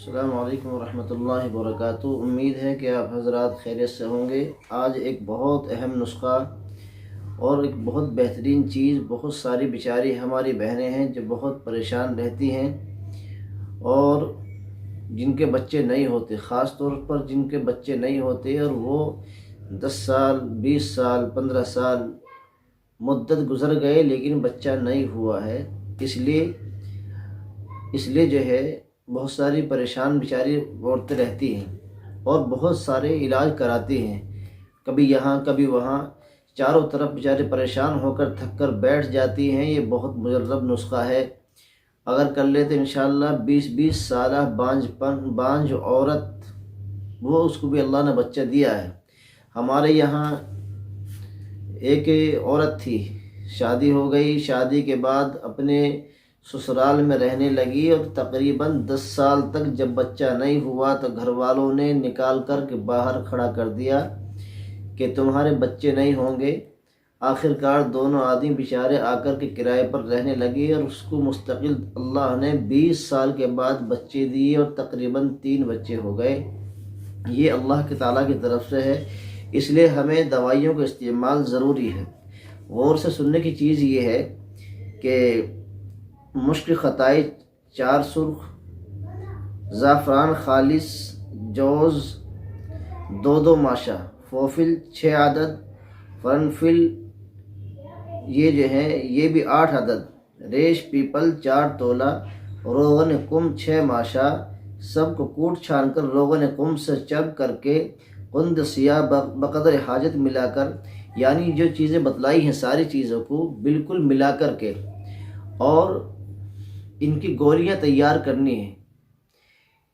السلام علیکم ورحمۃ اللہ وبرکاتہ۔ امید ہے کہ آپ حضرات خیریت سے ہوں گے۔ آج ایک بہت اہم نسخہ اور ایک بہت بہترین چیز، بہت ساری بیچاری ہماری بہنیں ہیں جو بہت پریشان رہتی ہیں اور جن کے بچے نہیں ہوتے، خاص طور پر جن کے بچے نہیں ہوتے اور وہ 10 سال 20 سال 15 سال مدت گزر گئے لیکن بچہ نہیں ہوا ہے۔ اس لیے جو ہے بہت ساری پریشان بیچاری عورتیں رہتی ہیں اور بہت سارے علاج کراتی ہیں، کبھی یہاں کبھی وہاں، چاروں طرف بیچارے پریشان ہو کر تھک کر بیٹھ جاتی ہیں۔ یہ بہت مجرب نسخہ ہے، اگر کر لے تو انشاءاللہ 20 سالہ بانجھ عورت، وہ اس کو بھی اللہ نے بچہ دیا ہے۔ ہمارے یہاں ایک عورت تھی، شادی ہو گئی، شادی کے بعد اپنے سسرال میں رہنے لگی اور تقریباً 10 سال تک جب بچہ نہیں ہوا تو گھر والوں نے نکال کر کے باہر کھڑا کر دیا کہ تمہارے بچے نہیں ہوں گے۔ آخر کار دونوں آدمی بیچارے آ کر کے کرائے پر رہنے لگے اور اس کو مستقل اللہ نے 20 سال کے بعد بچے دیے اور تقریباً 3 بچے ہو گئے۔ یہ اللہ کے تعالیٰ کی طرف سے ہے، اس لیے ہمیں دوائیوں کا استعمال ضروری ہے۔ غور سے سننے کی چیز یہ ہے کہ مشک خطائی 4 سرخ، زعفران خالص، جوز 2 ماشا، فوفل 6 عدد، فرنفل یہ جو ہے یہ بھی 8 عدد، ریش پیپل 4 تولہ، روغن کم 6 ماشا، سب کو کوٹ چھان کر روغن کم سے چب کر کے قند سیاہ بقدر حاجت ملا کر، یعنی جو چیزیں بتلائی ہیں ساری چیزوں کو بالکل ملا کر کے اور ان کی گولیاں تیار کرنی ہیں۔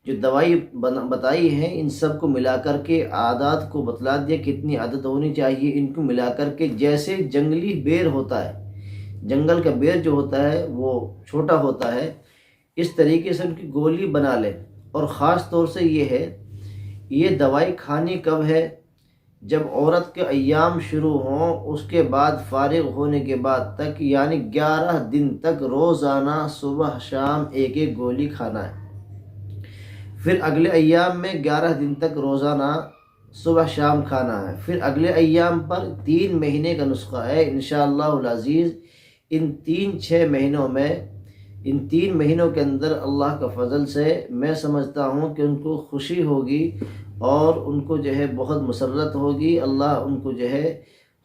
جو دوائی بتائی ہیں ان سب کو ملا کر کے عادات کو بتلا دیا کتنی عادت ہونی چاہیے، ان کو ملا کر کے جیسے جنگلی بیر ہوتا ہے، جنگل کا بیر جو ہوتا ہے وہ چھوٹا ہوتا ہے، اس طریقے سے ان کی گولی بنا لیں۔ اور خاص طور سے یہ ہے، یہ دوائی کھانی کب ہے؟ جب عورت کے ایام شروع ہوں اس کے بعد فارغ ہونے کے بعد تک، یعنی 11 دن تک روزانہ صبح شام ایک گولی کھانا ہے۔ پھر اگلے ایام میں 11 دن تک روزانہ صبح شام کھانا ہے۔ پھر اگلے ایام پر 3 مہینے کا نسخہ ہے انشاءاللہ العزیز۔ ان 3-6 مہینوں میں، ان 3 مہینوں کے اندر اللہ کا فضل سے میں سمجھتا ہوں کہ ان کو خوشی ہوگی اور ان کو جو ہے بہت مسرت ہوگی، اللہ ان کو جو ہے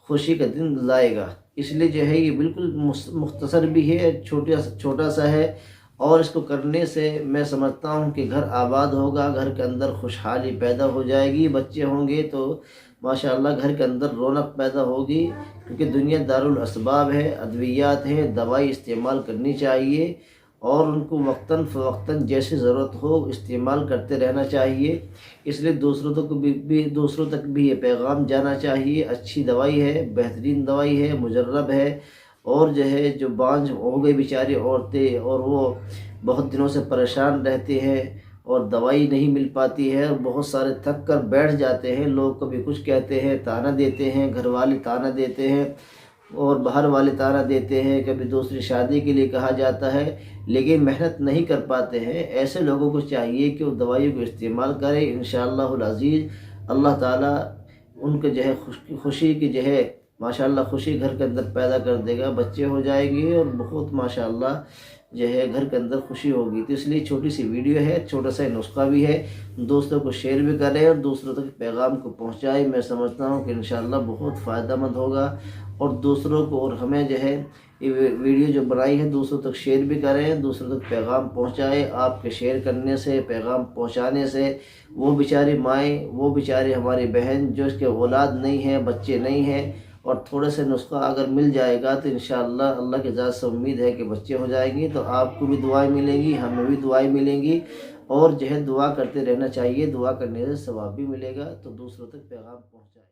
خوشی کا دن لائے گا۔ اس لیے جو ہے یہ بالکل مختصر بھی ہے، چھوٹا سا ہے اور اس کو کرنے سے میں سمجھتا ہوں کہ گھر آباد ہوگا، گھر کے اندر خوشحالی پیدا ہو جائے گی، بچے ہوں گے تو ماشاءاللہ گھر کے اندر رونق پیدا ہوگی، کیونکہ دنیا دارالاسباب ہے، ادویات ہے، دوائی استعمال کرنی چاہیے اور ان کو وقتاً فوقتاً جیسی ضرورت ہو استعمال کرتے رہنا چاہیے۔ اس لیے دوسروں تک بھی یہ پیغام جانا چاہیے، اچھی دوائی ہے، بہترین دوائی ہے، مجرب ہے۔ اور جو ہے جو بانجھ ہو گئی بیچاری عورتیں اور وہ بہت دنوں سے پریشان رہتے ہیں اور دوائی نہیں مل پاتی ہے اور بہت سارے تھک کر بیٹھ جاتے ہیں، لوگ کبھی کچھ کہتے ہیں، تانا دیتے ہیں، گھر والے تانا دیتے ہیں اور باہر والے تانا دیتے ہیں، کبھی دوسری شادی کے لیے کہا جاتا ہے لیکن محنت نہیں کر پاتے ہیں۔ ایسے لوگوں کو چاہیے کہ وہ دوائیوں کو استعمال کریں، انشاءاللہ العزیز اللہ تعالیٰ ان کو جو ہے خوشی کی جو ہے ماشاءاللہ خوشی گھر کے اندر پیدا کر دے گا، بچے ہو جائیں گے اور بہت ماشاءاللہ جو ہے گھر کے اندر خوشی ہوگی۔ تو اس لیے چھوٹی سی ویڈیو ہے، چھوٹا سا نسخہ بھی ہے، دوستوں کو شیئر بھی کریں اور دوسروں تک پیغام کو پہنچائیں۔ میں سمجھتا ہوں کہ انشاءاللہ بہت فائدہ مند ہوگا اور دوسروں کو اور ہمیں جو ہے یہ ویڈیو جو بنائی ہے دوسروں تک شیئر بھی کریں، دوسروں تک پیغام پہنچائیں۔ آپ کے شیئر کرنے سے، پیغام پہنچانے سے وہ بیچاری مائیں، وہ بیچاری ہماری بہن جو اس کے اولاد نہیں ہیں، بچے نہیں ہیں، اور تھوڑے سے نسخہ اگر مل جائے گا تو انشاءاللہ اللہ کی ذات سے امید ہے کہ بچے ہو جائیں گے، تو آپ کو بھی دعائیں ملیں گی، ہمیں بھی دعائیں ملیں گی اور جو ہے دعا کرتے رہنا چاہیے، دعا کرنے سے ثواب بھی ملے گا۔ تو دوسروں تک پیغام پہنچائیں۔